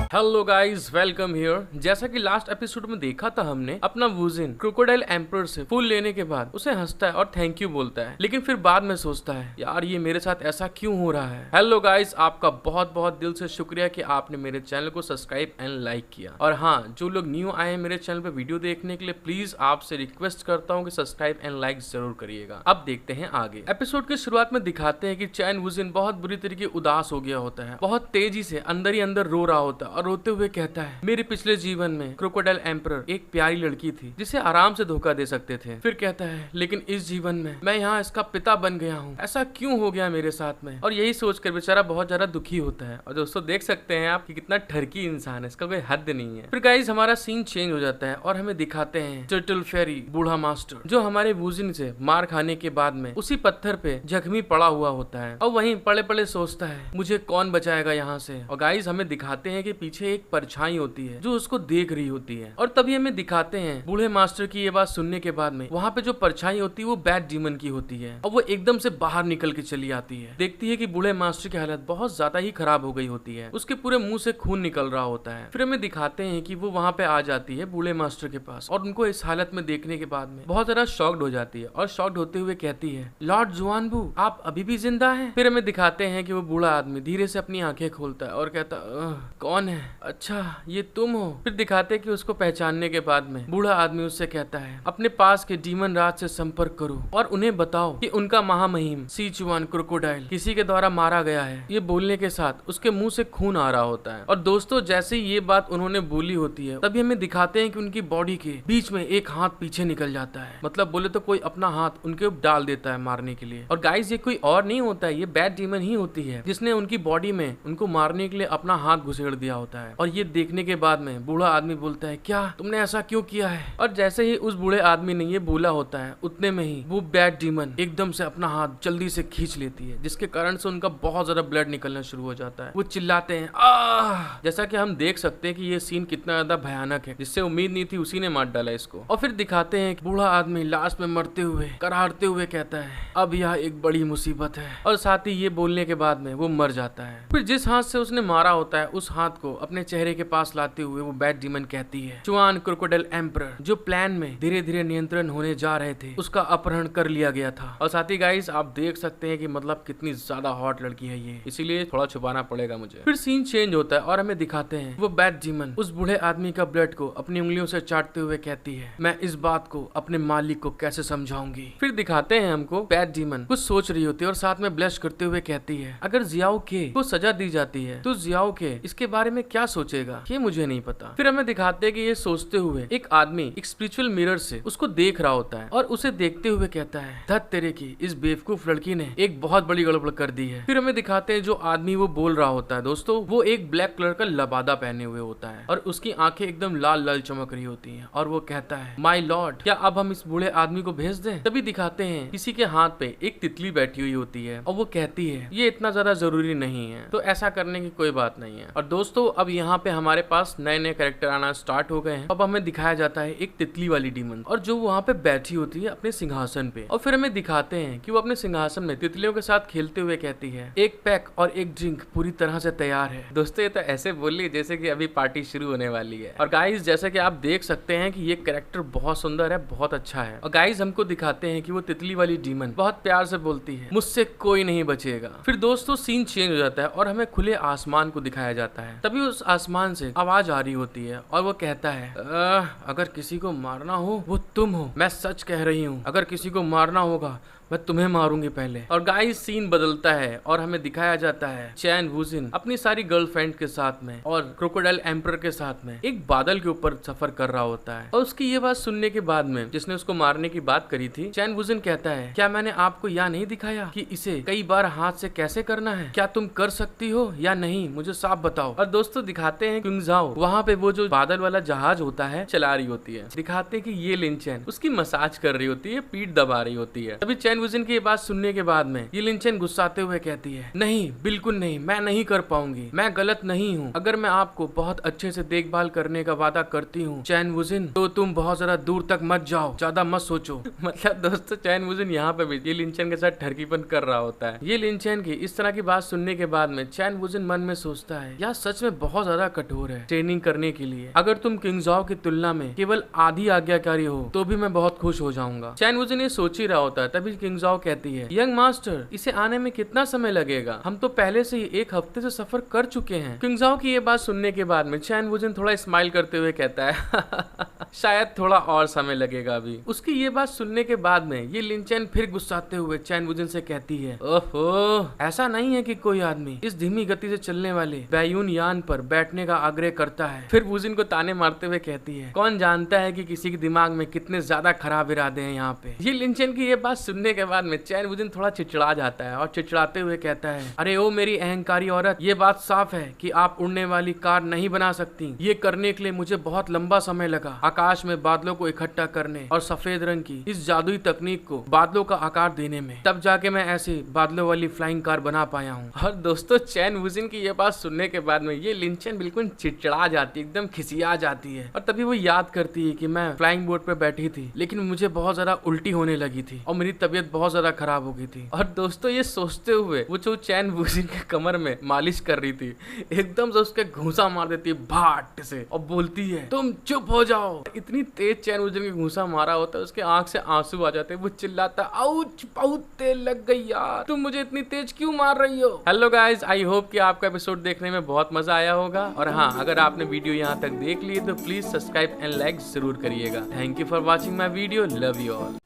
Hello guys, welcome here. जैसा कि last episode में देखा था हमने, अपना वुजिन क्रोकोडाइल एम्परर से फूल लेने के बाद उसे हंसता है और थैंक यू बोलता है, लेकिन फिर बाद में सोचता है यार ये मेरे साथ ऐसा क्यों हो रहा है। हेलो गाइस, आपका बहुत बहुत दिल से शुक्रिया कि आपने मेरे चैनल को सब्सक्राइब एंड लाइक किया। और हाँ, जो लोग न्यू आए हैं मेरे चैनल पे वीडियो देखने के लिए, प्लीज आपसे रिक्वेस्ट करता हूँ कि सब्सक्राइब एंड लाइक जरूर करिएगा। अब देखते हैं आगे। एपिसोड की शुरुआत में दिखाते हैं कि चैन वुजिन बहुत बुरी तरीके उदास हो गया होता है, बहुत तेजी से अंदर ही अंदर रो रहा होता है और रोते हुए कहता है मेरे पिछले जीवन में क्रोकोडाइल एम्परर एक प्यारी लड़की थी जिसे आराम से धोखा दे सकते थे। फिर कहता है लेकिन इस जीवन में मैं यहाँ इसका पिता बन गया हूँ, ऐसा क्यों हो गया मेरे साथ में। और यही सोचकर बेचारा बहुत ज्यादा दुखी होता है। और दोस्तों देख सकते हैं आप कि कितना ठरकी इंसान है, इसका कोई हद नहीं है। फिर गाइस हमारा सीन चेंज हो जाता है और हमें दिखाते हैं टर्टल फेरी बूढ़ा मास्टर, जो हमारे वुजिन से मार खाने के बाद में उसी पत्थर पे जख्मी पड़ा हुआ होता है और वहीं पड़े पड़े सोचता है मुझे कौन बचाएगा यहाँ से। और गाइस हमें दिखाते हैं कि पीछे एक परछाई होती है जो उसको देख रही होती है। और तभी हमें दिखाते हैं बूढ़े मास्टर की ये बात सुनने के बाद में वहाँ पे जो परछाई होती है वो बैड डीमन की होती है और वो एकदम से बाहर निकल के चली आती है। देखती है कि बूढ़े मास्टर की हालत बहुत ज्यादा ही खराब हो गई होती है, उसके पूरे मुंह से खून निकल रहा होता है। फिर हमें दिखाते हैं कि वो वहाँ पे आ जाती है बूढ़े मास्टर के पास और उनको इस हालत में देखने के बाद में बहुत ज्यादा शॉक्ड हो जाती है और शॉक्ड होते हुए कहती है लॉर्ड जुआनबू आप अभी भी जिंदा हैं। फिर हमें दिखाते हैं कि वो बूढ़ा आदमी धीरे से अपनी आंखें खोलता है और कहता कौन है, अच्छा ये तुम हो। फिर दिखाते कि उसको पहचानने के बाद में बूढ़ा आदमी उससे कहता है अपने पास के डीमन राज से संपर्क करो और उन्हें बताओ कि उनका महामहिम सीचुआन क्रोकोडाइल किसी के द्वारा मारा गया है। ये बोलने के साथ उसके मुंह से खून आ रहा होता है। और दोस्तों जैसे ही ये बात उन्होंने बोली होती है तभी हमें दिखाते हैं कि उनकी बॉडी के बीच में एक हाथ पीछे निकल जाता है, मतलब बोले तो कोई अपना हाथ उनके ऊपर डाल देता है मारने के लिए। और गाइस ये कोई और नहीं होता है, ये बैड डीमन ही होती है जिसने उनकी बॉडी में उनको मारने के लिए अपना हाथ घुसेड़ दिया होता है। और ये देखने के बाद में बूढ़ा आदमी बोलता है क्या तुमने ऐसा क्यों किया है। और जैसे ही उस बूढ़े आदमी ने ये बोला होता है उतने में ही वो बैड डीमन एकदम से अपना हाथ जल्दी से खींच लेती है, जिसके कारण से उनका बहुत ज्यादा ब्लड निकलना शुरू हो जाता है। वो चिल्लाते हैं आह। जैसा कि हम देख सकते हैं कि ये सीन कितना ज्यादा भयानक है, जिससे उम्मीद नहीं थी उसी ने मार डाला इसको। और फिर दिखाते हैं कि बूढ़ा आदमी लास्ट में मरते हुए करारते हुए कहता है अब यह एक बड़ी मुसीबत है। और साथ ही ये बोलने के बाद में वो मर जाता है। फिर जिस हाथ से उसने मारा होता है उस हाथ को अपने चेहरे के पास लाते हुए वो बैड डीमन कहती है चुआन क्रोकोडाइल एम्परर जो प्लान में धीरे धीरे नियंत्रण होने जा रहे थे उसका अपहरण कर लिया गया था। और साथ ही गाइस आप देख सकते हैं कि मतलब कितनी ज्यादा हॉट लड़की है ये, इसीलिए थोड़ा छुपाना पड़ेगा मुझे। फिर सीन चेंज होता है और हमें दिखाते हैं वो बैड डीमन उस बूढ़े आदमी का ब्लड को अपनी उंगलियों से चाटते हुए कहती है मैं इस बात को अपने मालिक को कैसे समझाऊंगी। फिर दिखाते हैं हमको बैड डीमन कुछ सोच रही होती है और साथ में ब्लश करते हुए कहती है अगर जियाओ के को सजा दी जाती है तो जियाओ के इसके बारे में क्या सोचेगा ये मुझे नहीं पता। फिर हमें दिखाते हैं कि ये सोचते हुए एक आदमी एक स्पिरिचुअल मिरर से उसको देख रहा होता है और उसे देखते हुए कहता है धत तेरे की इस बेवकूफ लड़की ने एक बहुत बड़ी गड़बड़ कर दी है। फिर हमें दिखाते हैं जो आदमी वो बोल रहा होता है दोस्तों वो एक ब्लैक कलर का लबादा पहने हुए होता है और उसकी आंखें एकदम लाल लाल चमक रही होती हैं और वो कहता है माय लॉर्ड क्या अब हम इस बूढ़े आदमी को भेज दें। तभी दिखाते हैं किसी के हाथ पे एक तितली बैठी हुई होती है और वो कहती है ये इतना ज्यादा जरूरी नहीं है, तो ऐसा करने की कोई बात नहीं है। और दोस्तों अब यहाँ पे हमारे पास नए नए कैरेक्टर आना स्टार्ट हो गए हैं। अब हमें दिखाया जाता है एक तितली वाली डीमन और जो वहाँ पे बैठी होती है अपने सिंहासन पे। और फिर हमें दिखाते हैं कि वो अपने सिंहासन में तितलियों के साथ खेलते हुए कहती है एक पैक और एक ड्रिंक पूरी तरह से तैयार है। दोस्तों ये तो ऐसे बोली जैसे कि अभी पार्टी शुरू होने वाली है। और गाइस जैसे कि आप देख सकते हैं कि ये कैरेक्टर बहुत सुंदर है, बहुत अच्छा है। और गाइस हमको दिखाते हैं कि वो तितली वाली डीमन बहुत प्यार से बोलती है मुझसे कोई नहीं बचेगा। फिर दोस्तों सीन चेंज हो जाता है और हमें खुले आसमान को दिखाया जाता है। तभी उस आसमान से आवाज आ रही होती है और वो कहता है अगर किसी को मारना हो वो तुम हो, मैं सच कह रही हूँ, अगर किसी को मारना होगा मैं तुम्हें मारूंगी पहले। और गाइस सीन बदलता है और हमें दिखाया जाता है चैन वुजिन अपनी सारी गर्लफ्रेंड के साथ में और क्रोकोडाइल एम्परर के साथ में एक बादल के ऊपर सफर कर रहा होता है। और उसकी ये बात सुनने के बाद में जिसने उसको मारने की बात करी थी चैन वुजिन कहता है क्या मैंने आपको यह नहीं दिखाया कि इसे कई बार हाथ से कैसे करना है, क्या तुम कर सकती हो या नहीं, मुझे साफ बताओ। और दोस्तों दिखाते हैं क्विंगजाओ वहाँ पे वो जो बादल वाला जहाज होता है चला रही होती है। दिखाते हैं कि ये लिन चैन उसकी मसाज कर रही होती है, पीठ दबा रही होती है। तभी चैन चैन वुजिन की ये बात सुनने के बाद में ये लिनचेन गुस्साते हुए कहती है, नहीं बिल्कुल नहीं, मैं नहीं कर पाऊंगी, मैं गलत नहीं हूँ। अगर मैं आपको बहुत अच्छे से देखभाल करने का वादा करती हूँ चैन वुजिन, तो तुम बहुत ज्यादा दूर तक मत जाओ, ज्यादा मत सोचो। मतलब दोस्तों चैन वुजिन यहाँ पे भी ये लिनचेन के साथ ठरकीपन कर रहा होता है। ये लिनचेन की इस तरह की बात सुनने के बाद में चैन वुजिन मन में सोचता है, यार सच में बहुत ज्यादा कठोर है ट्रेनिंग करने के लिए। अगर तुम किंगजाओ की तुलना में केवल आधी आज्ञाकारी हो तो भी मैं बहुत खुश हो जाऊंगा। चैन वुजिन ये सोच ही रहा होता है, तभी किंगजाओ कहती है, यंग मास्टर इसे आने में कितना समय लगेगा, हम तो पहले से ही 1 हफ्ते से सफर कर चुके हैं। किंगजाओ की ये बात सुनने के बाद में चैन वुजिन थोड़ा स्माइल करते हुए कहता है शायद थोड़ा और समय लगेगा अभी। उसकी ये बात सुनने के बाद में ये लिनचेन फिर गुस्साते हुए चैन वुजिन से कहती है, ओहो ऐसा नहीं है कि कोई आदमी इस धीमी गति से चलने वाले बैयून यान पर बैठने का आग्रह करता है। फिर वुजिन को ताने मारते हुए कहती है, कौन जानता है कि किसी के दिमाग में कितने ज्यादा खराब इरादे हैं यहाँ पे। ये लिनचेन की ये बात सुनने के बाद में चैन वुजिन थोड़ा चिड़चिड़ा जाता है और चिड़चिड़ाते हुए कहता है, अरे ओ मेरी अहंकारी औरत, ये बात साफ है कि आप उड़ने वाली कार नहीं बना सकती। ये करने के लिए मुझे बहुत लंबा समय लगा, आकाश में बादलों को इकट्ठा करने और सफेद रंग की इस जादुई तकनीक को बादलों का आकार देने में, तब जाके मैं ऐसे बादलों वाली फ्लाइंग कार बना पाया हूँ। और दोस्तों चैन वुजिन की ये बात सुनने के बाद में ये लिनचेन बिल्कुल चिड़चिड़ा जाती है, एकदम खिसिया जाती है। और तभी वो याद करती है कि मैं फ्लाइंग बोर्ड पे बैठी थी लेकिन मुझे बहुत ज्यादा उल्टी होने लगी थी और मेरी तबीयत बहुत ज्यादा खराब हो गई थी। और दोस्तों ये सोचते हुए वो जो चैन वुजिन के कमर में मालिश कर रही थी एकदम से उसके घूंसा मार देती है भाट से और बोलती है, तुम चुप हो जाओ। इतनी तेज चैन वुजिन के घूंसा मारा होता है, उसके आंख से आंसू आ जाते हैं। वो चिल्लाता, आउच बहुत तेज लग गई यार, तुम मुझे इतनी तेज क्यों मार रही हो। हेलो गाइज, आई होप कि आपका एपिसोड देखने में बहुत मजा आया होगा। और हाँ, अगर आपने वीडियो यहाँ तक देख ली तो प्लीज सब्सक्राइब एंड लाइक जरूर करिएगा। Thank you for watching my video, love you all.